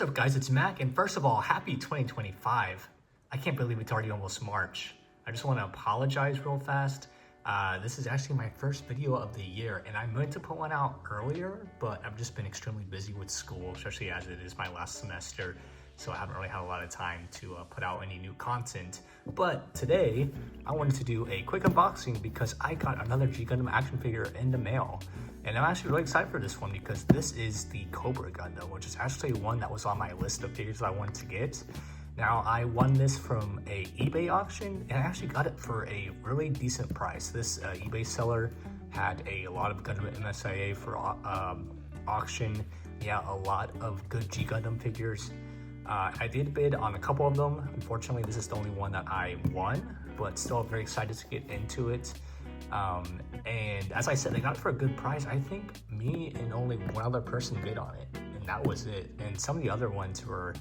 up guys, it's Mac, and first of all, happy 2025. I can't believe it's already almost March. I just want to apologize real fast. This is actually my first video of the year, and I meant to put one out earlier, but I've just been extremely busy with school, especially as it is my last semester, so I haven't really had a lot of time to put out any new content. But today, I wanted to do a quick unboxing because I got another G Gundam action figure in the mail. And I'm actually really excited for this one because this is the Cobra Gundam, which is actually one that was on my list of figures that I wanted to get. Now, I won this from a eBay auction, and I actually got it for a really decent price. This eBay seller had a lot of Gundam MSIA for auction. Yeah, a lot of good G Gundam figures. I did bid on a couple of them. Unfortunately, this is the only one that I won, but still very excited to get into it. And as I said, I got it for a good price. I think me and only one other person bid on it, and that was it. And some of the other ones were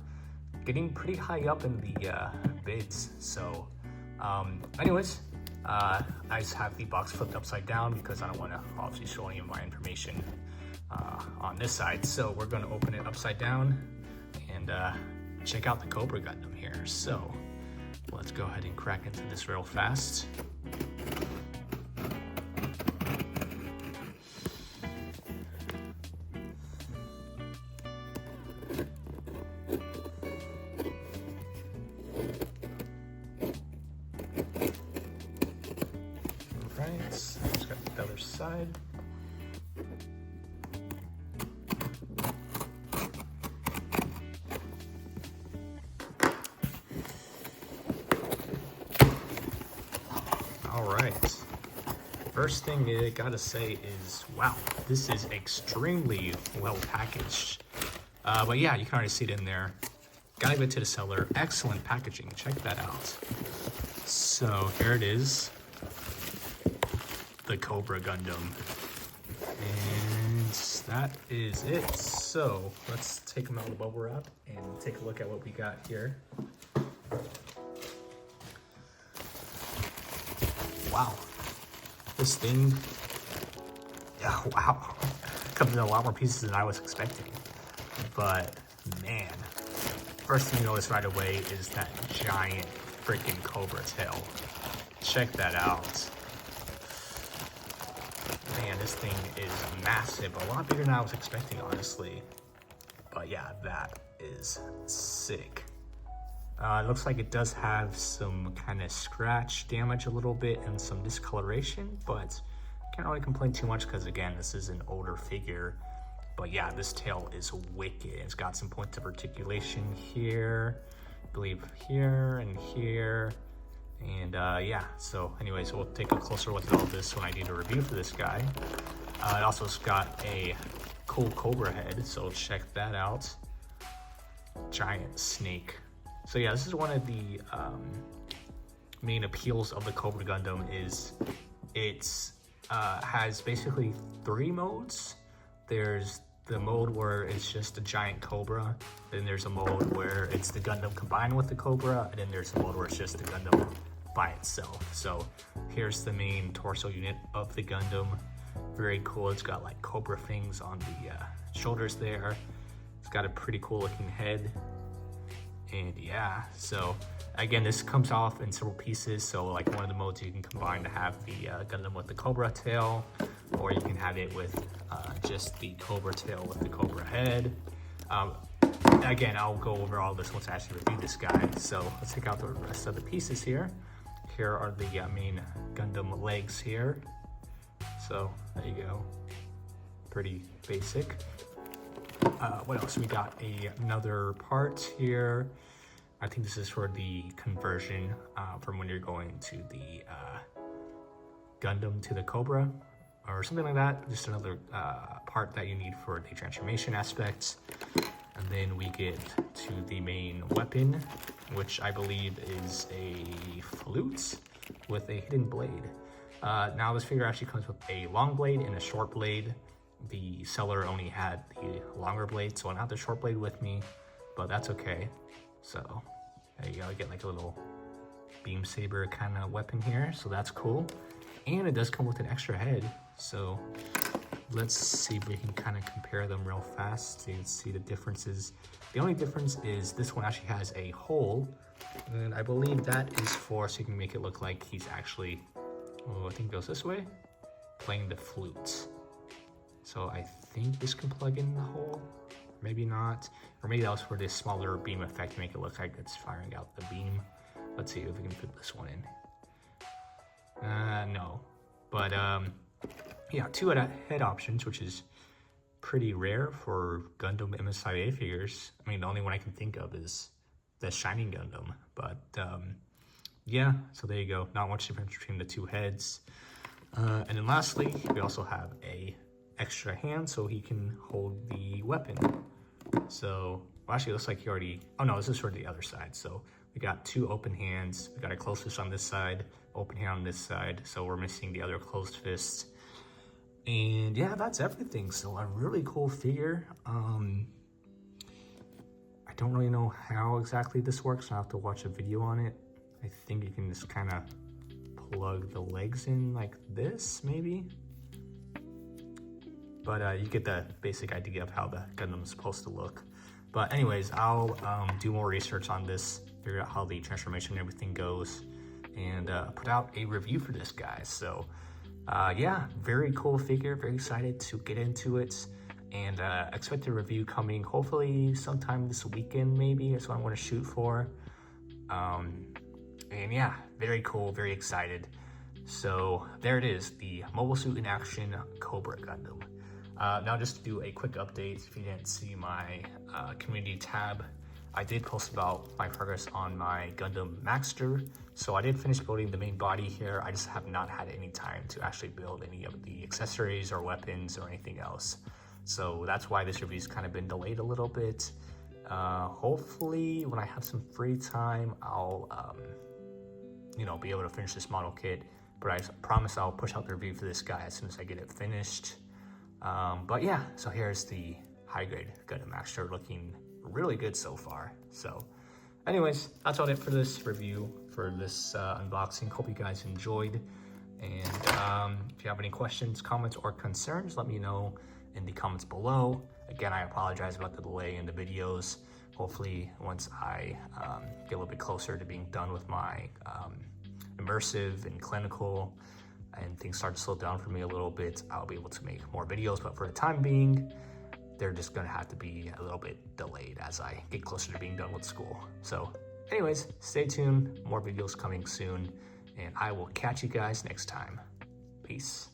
getting pretty high up in the bids. So anyways, I just have the box flipped upside down because I don't want to obviously show any of my information on this side. So we're going to open it upside down and check out the Cobra Gundam here. So let's go ahead and crack into this real fast. Just got the other side. All right. First thing I gotta say is, wow, this is extremely well packaged. But yeah, you can already see it in there. Gotta give it to the seller. Excellent packaging. Check that out. So here it is. The Cobra Gundam, and that is it. So let's take them out of the bubble wrap and take a look at what we got here. Wow, this thing, yeah, wow, comes in a lot more pieces than I was expecting. But man, first thing you notice right away is that giant freaking Cobra tail. Check that out. Man, this thing is massive, a lot bigger than I was expecting, honestly. But yeah, that is sick. It looks like it does have some kind of scratch damage a little bit and some discoloration, but can't really complain too much because, again, this is an older figure. But yeah, this tail is wicked. It's got some points of articulation here, I believe here and here. And yeah, so anyways, we'll take a closer look at all this when I do a review for this guy. It also has got a cool Cobra head, so check that out. Giant snake. So yeah, this is one of the main appeals of the Cobra Gundam is it's has basically 3 modes. There's the mode where it's just a giant Cobra, then there's a mode where it's the Gundam combined with the Cobra, and then there's a mode where it's just the Gundam by itself. So here's the main torso unit of the Gundam. Very cool. It's got like Cobra things on the shoulders there. It's got a pretty cool looking head. And yeah, so again, this comes off in several pieces. So like one of the modes you can combine to have the Gundam with the Cobra tail, or you can have it with just the Cobra tail with the Cobra head. Again, I'll go over all this once I actually review this guy. So let's take out the rest of the pieces here. Here are the main Gundam legs here. So there you go. Pretty basic. What else? We got another part here. I think this is for the conversion from when you're going to the Gundam to the Cobra or something like that. Just another part that you need for the transformation aspects. And then we get to the main weapon, which I believe is a flute with a hidden blade. Now this figure actually comes with a long blade and a short blade. The seller only had the longer blade, so I don't have the short blade with me, but that's okay. So there you go, I get like a little beam saber kind of weapon here, so that's cool. And it does come with an extra head, so let's see if we can kind of compare them real fast so you can see the differences. The only difference is this one actually has a hole, and I believe that is for so you can make it look like he's actually, oh, I think it goes this way, playing the flute. So I think this can plug in the hole, maybe not, or maybe that was for this smaller beam effect to make it look like it's firing out the beam. Let's see if we can fit this one in. No, but yeah, 2 head options, which is pretty rare for Gundam MSIA figures. I mean, the only one I can think of is the Shining Gundam, but yeah, so there you go. Not much difference between the 2 heads. And then lastly, we also have a extra hand so he can hold the weapon. So, well, actually it looks like he already, oh no, this is for the other side. So we got 2 open hands. We got a closed fist on this side, open hand on this side. So we're missing the other closed fist. And yeah, that's everything. So a really cool figure. I don't really know how exactly this works. I'll have to watch a video on it. I think you can just kind of plug the legs in like this, maybe. But you get the basic idea of how the Gundam is supposed to look. But anyways, I'll do more research on this, figure out how the transformation and everything goes, and put out a review for this guy. So yeah, very cool figure, very excited to get into it, and expect a review coming hopefully sometime this weekend, maybe. That's what I want to shoot for. And yeah, very cool, very excited. So there it is, the Mobile Suit in Action Cobra Gundam. Now just to do a quick update, if you didn't see my community tab, I did post about my progress on my Gundam Maxter. So I did finish building the main body here. I just have not had any time to actually build any of the accessories or weapons or anything else. So that's why this review's kind of been delayed a little bit. Hopefully when I have some free time, I'll you know, be able to finish this model kit. But I promise I'll push out the review for this guy as soon as I get it finished. But yeah, so here's the high grade Gundam Maxter, looking really good so far. So anyways, that's all it for this review, for this unboxing. Hope you guys enjoyed. And if you have any questions, comments, or concerns, let me know in the comments below. Again, I apologize about the delay in the videos. Hopefully once I get a little bit closer to being done with my immersive and clinical, and things start to slow down for me a little bit, I'll be able to make more videos. But for the time being, they're just gonna have to be a little bit delayed as I get closer to being done with school. So anyways, stay tuned, more videos coming soon, and I will catch you guys next time. Peace.